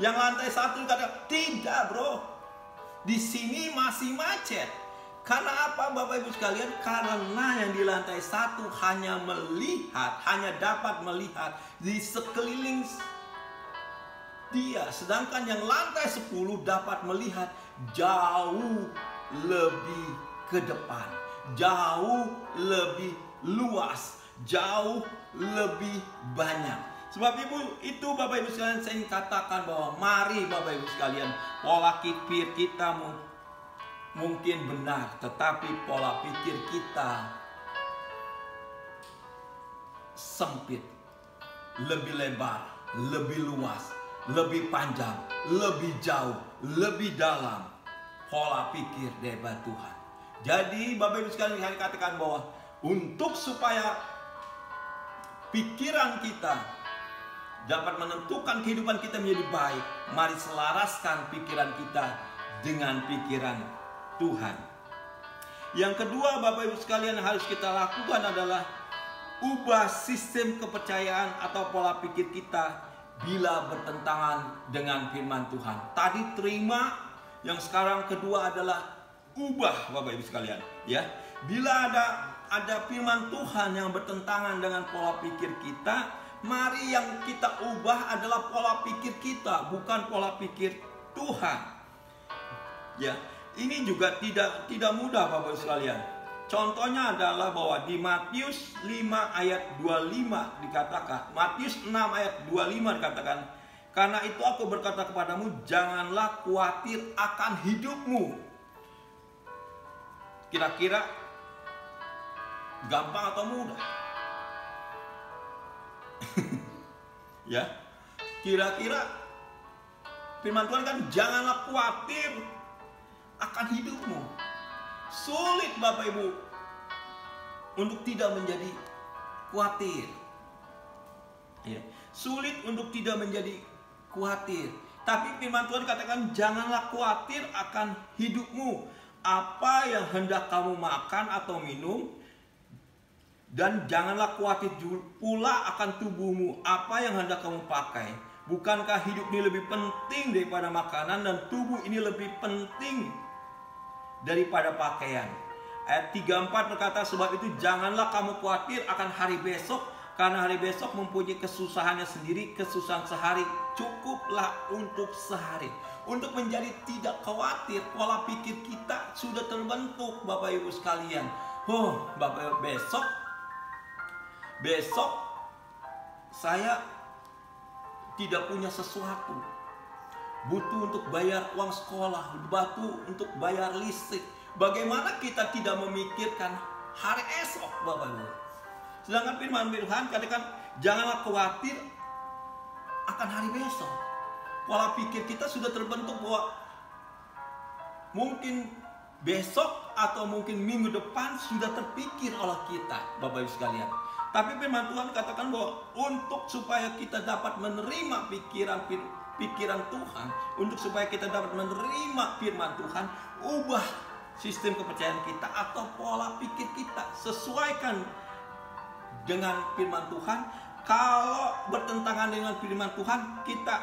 Yang lantai 1 kata, "Tidak, bro, di sini masih macet." Karena apa, Bapak Ibu sekalian? Karena yang di lantai 1 hanya dapat melihat di sekeliling dia, sedangkan yang lantai 10 dapat melihat jauh lebih ke depan, jauh lebih luas, jauh lebih banyak. Sebab itu Bapak Ibu sekalian, saya ingin katakan bahwa mari Bapak Ibu sekalian, pola pikir kita mungkin benar, tetapi pola pikir kita sempit, lebih lebar, lebih luas, lebih panjang, lebih jauh, lebih dalam pola pikir daripada Tuhan. Jadi Bapak Ibu sekalian, saya katakan bahwa untuk supaya pikiran kita dapat menentukan kehidupan kita menjadi baik, mari selaraskan pikiran kita dengan pikiran Tuhan. Yang kedua, Bapak Ibu sekalian, yang harus kita lakukan adalah ubah sistem kepercayaan atau pola pikir kita bila bertentangan dengan firman Tuhan. Tadi terima, yang sekarang kedua adalah ubah, Bapak Ibu sekalian, ya. Bila ada firman Tuhan yang bertentangan dengan pola pikir kita, mari yang kita ubah adalah pola pikir kita, bukan pola pikir Tuhan. Ya, ini juga tidak mudah, Bapak Ibu sekalian. Contohnya adalah bahwa di Matius 5 ayat 25 dikatakan, Matius 6 ayat 25 dikatakan, "Karena itu aku berkata kepadamu, janganlah khawatir akan hidupmu." Kira-kira gampang atau mudah? Ya, kira-kira firman Tuhan kan, janganlah khawatir akan hidupmu. Sulit, Bapak Ibu, untuk tidak menjadi khawatir. Ya, sulit untuk tidak menjadi khawatir. Tapi firman Tuhan katakan, janganlah khawatir akan hidupmu. Apa yang hendak kamu makan atau minum, dan janganlah khawatir pula akan tubuhmu, apa yang hendak kamu pakai. Bukankah hidup ini lebih penting daripada makanan, dan tubuh ini lebih penting daripada pakaian? Ayat 34 berkata, "Sebab itu janganlah kamu khawatir akan hari besok, Karena hari besok mempunyai kesusahannya sendiri, kesusahan sehari cukuplah untuk sehari. Untuk menjadi tidak khawatir, pola pikir kita sudah terbentuk, Bapak Ibu sekalian. Bapak Ibu, besok saya tidak punya sesuatu, butuh untuk bayar uang sekolah, butuh untuk bayar listrik. Bagaimana kita tidak memikirkan hari esok, Bapak Ibu? Sedangkan firman Tuhan katakan, janganlah khawatir akan hari besok. Pola pikir kita sudah terbentuk bahwa mungkin besok atau mungkin minggu depan sudah terpikir oleh kita, Bapak Ibu sekalian. Tapi firman Tuhan katakan bahwa untuk supaya kita dapat menerima pikiran Tuhan, untuk supaya kita dapat menerima firman Tuhan, ubah sistem kepercayaan kita atau pola pikir kita, sesuaikan dengan firman Tuhan. Kalau bertentangan dengan firman Tuhan, kita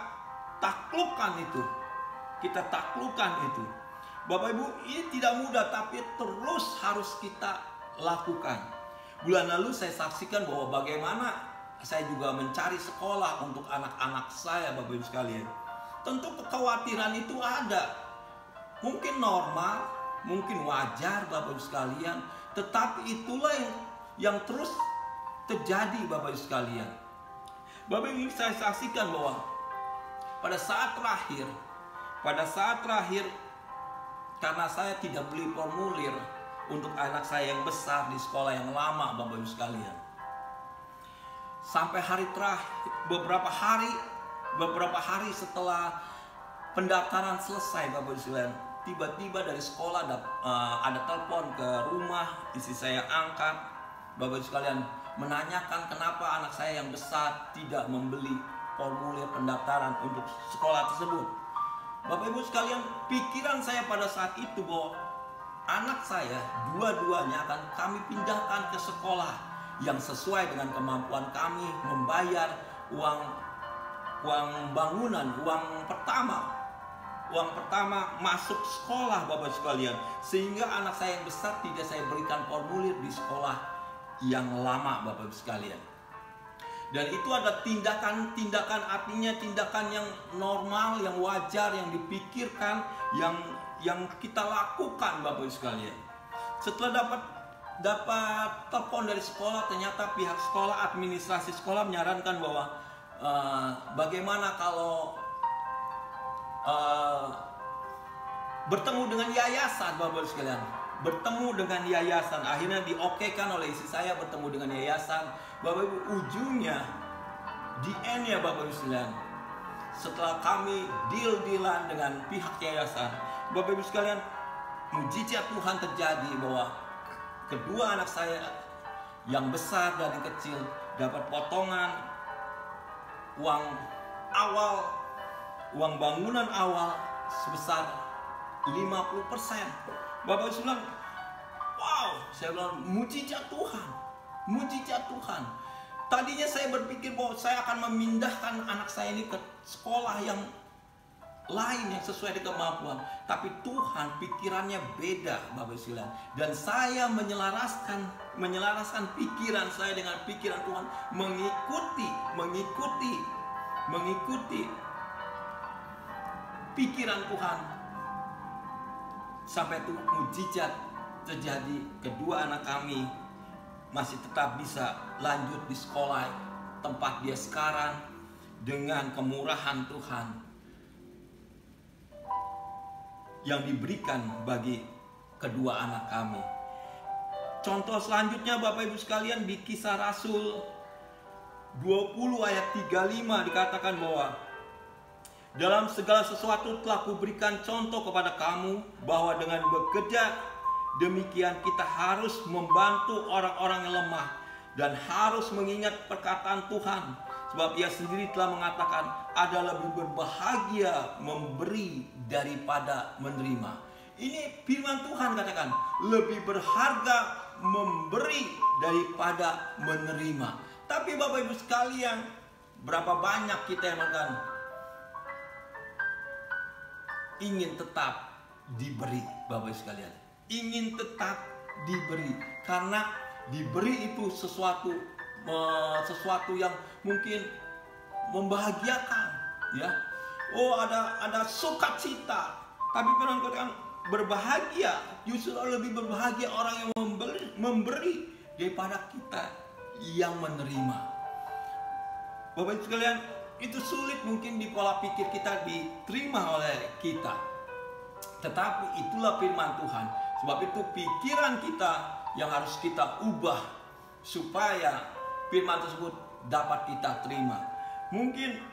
taklukkan itu. Bapak Ibu, ini tidak mudah, tapi terus harus kita lakukan. Bulan lalu saya saksikan bahwa bagaimana saya juga mencari sekolah untuk anak-anak saya, Bapak Ibu sekalian. Tentu kekhawatiran itu ada. Mungkin normal, mungkin wajar, Bapak Ibu sekalian. Tetapi itulah yang terus terjadi, Bapak Ibu sekalian. Bapak Ibu, saya saksikan bahwa pada saat terakhir karena saya tidak beli formulir untuk anak saya yang besar di sekolah yang lama, Bapak Ibu sekalian. Sampai hari terakhir, beberapa hari setelah pendaftaran selesai, Bapak Ibu sekalian, tiba-tiba dari sekolah ada telepon ke rumah, istri saya angkat, Bapak Ibu sekalian, menanyakan kenapa anak saya yang besar tidak membeli formulir pendaftaran untuk sekolah tersebut. Bapak Ibu sekalian, pikiran saya pada saat itu bahwa anak saya dua-duanya akan kami pindahkan ke sekolah yang sesuai dengan kemampuan kami membayar uang bangunan, uang pertama masuk sekolah, Bapak sekalian, sehingga anak saya yang besar tidak saya berikan formulir di sekolah yang lama, Bapak sekalian. Dan itu ada tindakan artinya tindakan yang normal, yang wajar, yang dipikirkan, yang kita lakukan, Bapak sekalian. Setelah dapat telepon dari sekolah, ternyata pihak sekolah, administrasi sekolah menyarankan bahwa bagaimana kalau bertemu dengan yayasan, Bapak sekalian. Bertemu dengan yayasan, akhirnya diokekan oleh istri saya bertemu dengan yayasan. Bapak Ibu, ujungnya di end-nya, Bapak Ibu sekalian, setelah kami deal-dealan dengan pihak yayasan, Bapak Ibu sekalian, mujizat Tuhan terjadi bahwa kedua anak saya yang besar dan yang kecil dapat potongan uang bangunan awal sebesar 50%. Bapak Ibu bilang, wow, saya bilang mujizat Tuhan. Tadinya saya berpikir bahwa saya akan memindahkan anak saya ini ke sekolah yang lain yang sesuai dengan kemampuan. Tapi Tuhan pikirannya beda, Bapak Ibu sekalian. Dan saya menyelaraskan pikiran saya dengan pikiran Tuhan, mengikuti pikiran Tuhan. Sampai itu mujizat terjadi, kedua anak kami masih tetap bisa lanjut di sekolah tempat dia sekarang dengan kemurahan Tuhan yang diberikan bagi kedua anak kami. Contoh selanjutnya, Bapak Ibu sekalian, di Kisah Rasul 20 ayat 35 dikatakan bahwa dalam segala sesuatu telah kuberikan contoh kepada kamu, bahwa dengan bekerja demikian kita harus membantu orang-orang yang lemah dan harus mengingat perkataan Tuhan, sebab Ia sendiri telah mengatakan ada lebih berbahagia memberi daripada menerima. Ini firman Tuhan katakan, lebih berharga memberi daripada menerima. Tapi Bapak Ibu sekalian, berapa banyak kita yang mengatakan ingin tetap diberi, Bapak Ibu sekalian. Ingin tetap diberi, karena diberi itu sesuatu sesuatu yang mungkin membahagiakan, ya. Oh, ada sukacita. Tapi firman katakan berbahagia, justru lebih berbahagia orang yang memberi daripada kita yang menerima. Bapak Ibu sekalian, itu sulit mungkin di pola pikir kita diterima oleh kita. Tetapi itulah firman Tuhan. Sebab itu pikiran kita yang harus kita ubah supaya firman tersebut dapat kita terima. Mungkin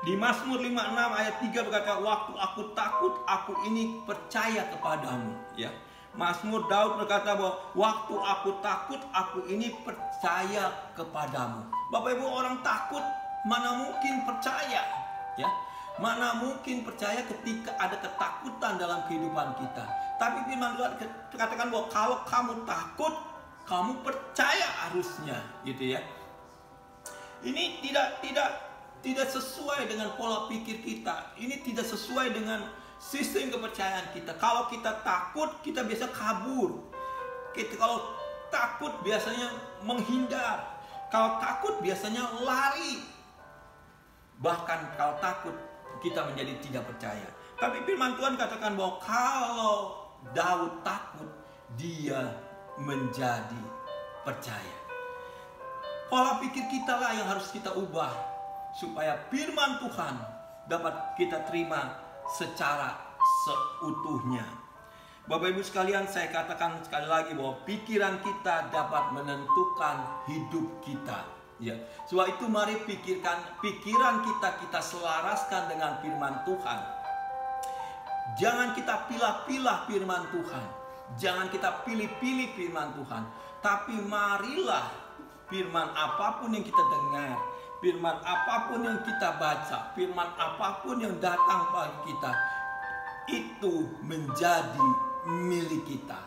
di Mazmur 56 ayat 3 berkata, waktu aku takut, aku ini percaya kepadamu. Ya, Mazmur Daud berkata bahwa waktu aku takut, aku ini percaya kepadamu. Bapak Ibu, orang takut mana mungkin percaya? Ya, mana mungkin percaya ketika ada ketakutan dalam kehidupan kita. Tapi firman Tuhan katakan bahwa kalau kamu takut, kamu percaya harusnya, gitu ya. Ini tidak sesuai dengan pola pikir kita. Ini tidak sesuai dengan sistem kepercayaan kita. Kalau kita takut, kita biasa kabur. Kalau takut biasanya menghindar. Kalau takut biasanya lari. Bahkan kalau takut kita menjadi tidak percaya. Tapi firman Tuhan katakan bahwa kalau Daud takut, dia menjadi percaya. Pola pikir kita lah yang harus kita ubah supaya firman Tuhan dapat kita terima secara seutuhnya. Bapak Ibu sekalian, saya katakan sekali lagi bahwa pikiran kita dapat menentukan hidup kita. Ya, sebab itu mari pikiran kita selaraskan dengan firman Tuhan. Jangan kita pilah-pilah firman Tuhan. Jangan kita pilih-pilih firman Tuhan. Tapi marilah firman apapun yang kita dengar, firman apapun yang kita baca, firman apapun yang datang pada kita, itu menjadi milik kita.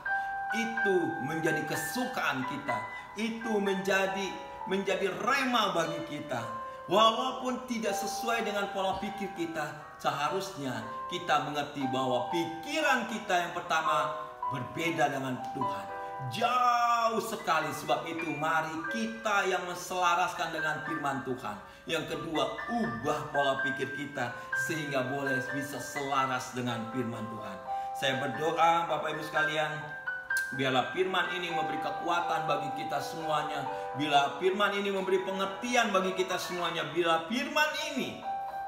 Itu menjadi kesukaan kita. Itu menjadi rema bagi kita. Walaupun tidak sesuai dengan pola pikir kita, seharusnya kita mengerti bahwa pikiran kita yang pertama berbeda dengan Tuhan. Jauh sekali. Sebab itu mari kita yang menselaraskan dengan firman Tuhan. Yang kedua, ubah pola pikir kita sehingga boleh bisa selaras dengan firman Tuhan. Saya berdoa Bapak Ibu sekalian, biarlah firman ini memberi kekuatan bagi kita semuanya. Bila firman ini memberi pengertian bagi kita semuanya. Bila firman ini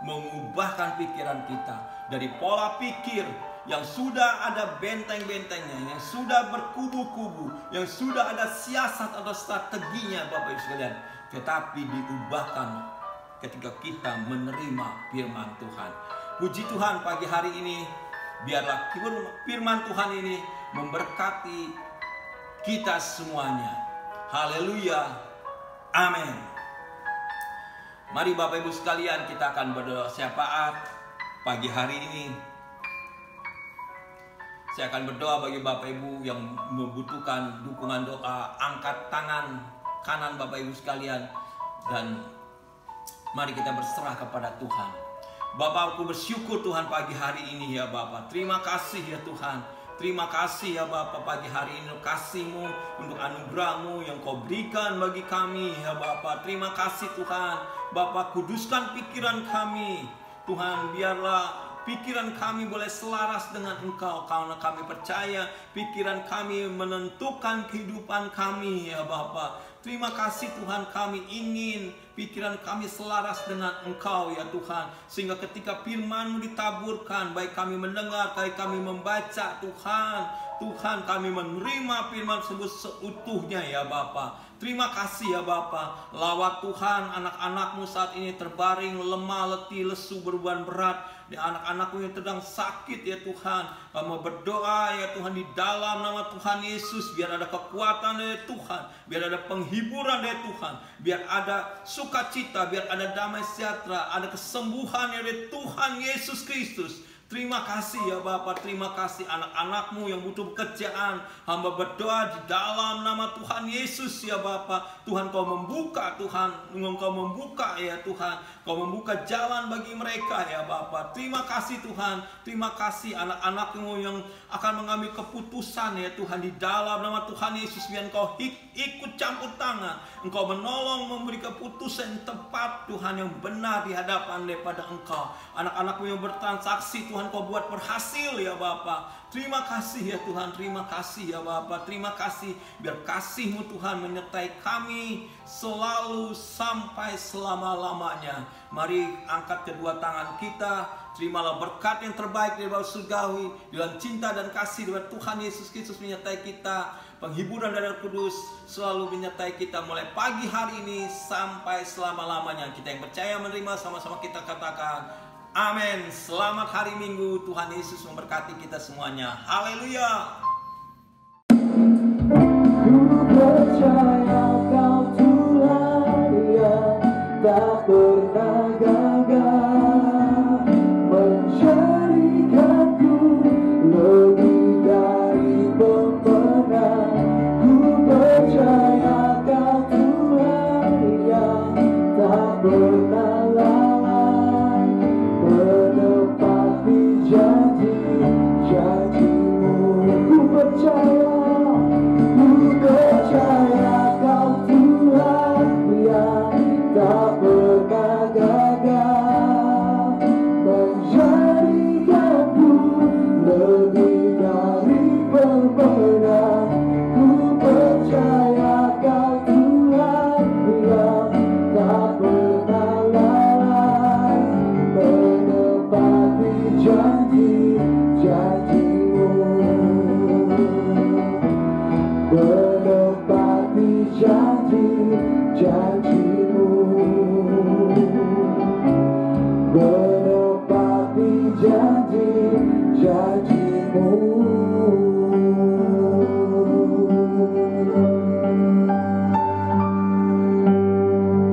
mengubahkan pikiran kita dari pola pikir yang sudah ada benteng-bentengnya, yang sudah berkubu-kubu, yang sudah ada siasat atau strateginya Bapak Ibu sekalian, tetapi diubahkan ketika kita menerima firman Tuhan. Puji Tuhan, pagi hari ini biarlah firman Tuhan ini memberkati kita semuanya. Haleluya. Amin. Mari Bapak Ibu sekalian, kita akan berdoa syafaat pagi hari ini. Saya akan berdoa bagi Bapak Ibu yang membutuhkan dukungan doa. Angkat tangan kanan Bapak Ibu sekalian, dan mari kita berserah kepada Tuhan. Bapak, aku bersyukur Tuhan pagi hari ini ya Bapak. Terima kasih ya Tuhan. Terima kasih ya Bapak pagi hari ini untuk kasih-Mu, untuk anugerah-Mu yang Kau berikan bagi kami ya Bapak. Terima kasih Tuhan. Bapak, kuduskan pikiran kami. Tuhan, biarlah pikiran kami boleh selaras dengan Engkau, karena kami percaya pikiran kami menentukan kehidupan kami ya Bapa. Terima kasih Tuhan, kami ingin pikiran kami selaras dengan Engkau ya Tuhan, sehingga ketika firman-Mu ditaburkan, baik kami mendengar, baik kami membaca Tuhan kami menerima firman tersebut seutuhnya ya Bapa. Terima kasih ya Bapa. Lawat Tuhan, anak-anak-Mu saat ini terbaring, lemah, letih, lesu, beban berat. Anak-anak-Mu yang sedang sakit ya Tuhan, kami berdoa ya Tuhan di dalam nama Tuhan Yesus, biar ada kekuatan dari Tuhan, biar ada penghiburan dari Tuhan, biar ada sukacita, biar ada damai sejahtera, ada kesembuhan dari Tuhan Yesus Kristus. Terima kasih ya Bapa, terima kasih anak-anak-Mu yang butuh pekerjaan. Hamba berdoa di dalam nama Tuhan Yesus ya Bapa. Tuhan Kau membuka Tuhan, Engkau membuka ya Tuhan. Kau membuka jalan bagi mereka ya Bapa. Terima kasih Tuhan, terima kasih anak-anak-Mu yang akan mengambil keputusan ya Tuhan. Di dalam nama Tuhan Yesus, biar Engkau ikut campur tangan. Engkau menolong memberi keputusan yang tepat Tuhan, yang benar di hadapan daripada Engkau. Anak-anak-Mu yang bertransaksi Tuhan Kau buat berhasil ya Bapa. Terima kasih ya Tuhan, terima kasih ya Bapa. Terima kasih, biar kasih-Mu Tuhan menyertai kami selalu sampai selama-lamanya. Mari angkat kedua tangan kita, terimalah berkat yang terbaik dari Bapa Surgawi, dalam cinta dan kasih dari Tuhan Yesus Kristus menyertai kita. Penghiburan dari Roh Kudus selalu menyertai kita mulai pagi hari ini sampai selama-lamanya. Kita yang percaya menerima, sama-sama kita katakan amin. Selamat hari Minggu. Tuhan Yesus memberkati kita semuanya. Haleluya. Ku percaya Kau Tuhan yang tak pernah gagal, menjadikanku lebih dari pemenang. Ku percaya Kau Tuhan yang tak pernah lalai, menepati janji-janji-Mu. Ku percaya Kau Tuhan yang tak pernah gagal, menjadikanku lebih dari pemenang. Ku percaya Kau Tuhan yang tak pernah lalai, menepati janji-janji-Mu, menepati janji-janji.